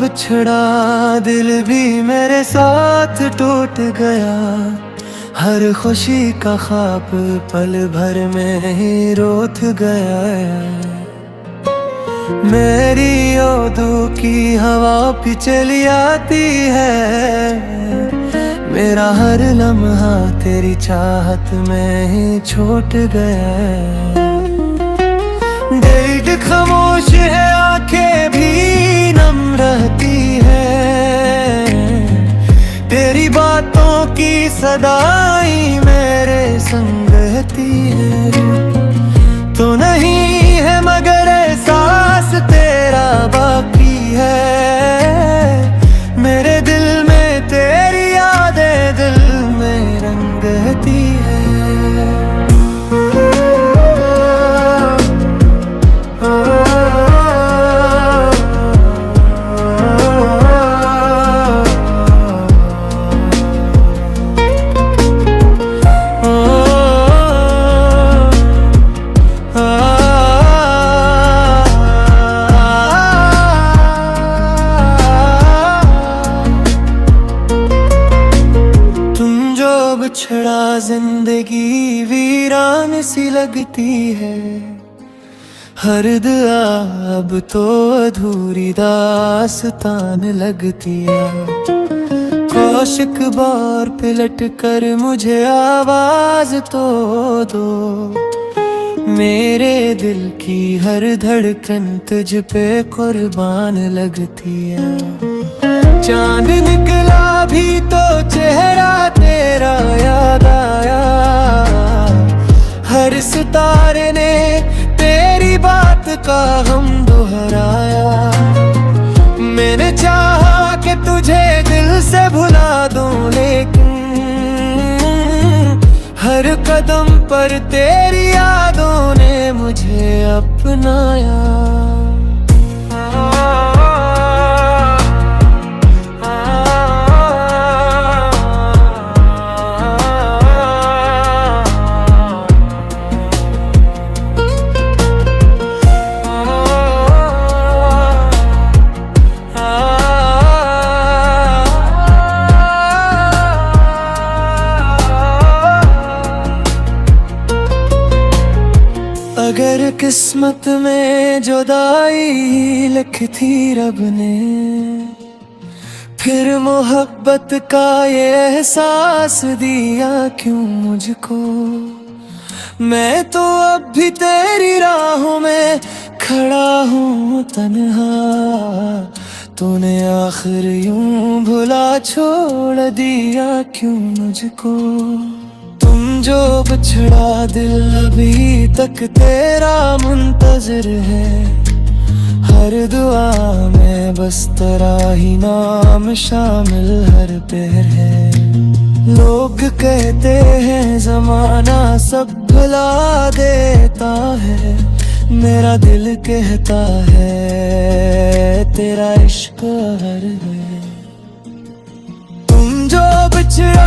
बिछड़ा दिल भी मेरे साथ टूट गया, हर खुशी का ख्वाब पल भर में ही रोत गया। मेरी ओदू की हवा भी चली आती है, मेरा हर लम्हा तेरी चाहत में ही छूट गया है। दिल खामोश है, आंखें भी नम रहती है, तेरी बातों की सदाई मेरे संग रहती है। तो नहीं है मगर एहसास तेरा बाकी है, मेरे दिल में तेरी यादें दिल में रंगती है। बिछड़ा जिंदगी वीरान सी लगती है, हर दुआ अब तो अधूरी दास्तान लगती है। कौशिक बार पिलट कर मुझे आवाज तो दो, मेरे दिल की हर धड़कन तुझ पे कुर्बान लगती है। चांद निकला भी तो चेहरा तेरा याद आया, हर सितारे ने तेरी बात का हम दोहराया। मैंने चाहा कि तुझे दिल से भुला दूं, लेकिन हर कदम पर तेरी यादों ने मुझे अपनाया। अगर किस्मत में जुदाई लिखी थी रब ने, फिर मोहब्बत का ये एहसास दिया क्यों मुझको। मैं तो अब भी तेरी राहों में खड़ा हूँ तन्हा, तूने आखिर यूं भुला छोड़ दिया क्यों मुझको। तुम जो बिछड़ा दिल अभी तक तेरा मुंतज़िर है, हर दुआ में बस तेरा ही नाम शामिल हर पहर है। लोग कहते हैं ज़माना सब भुला देता है, मेरा दिल कहता है तेरा इश्क हर है। तुम जो बिछड़ा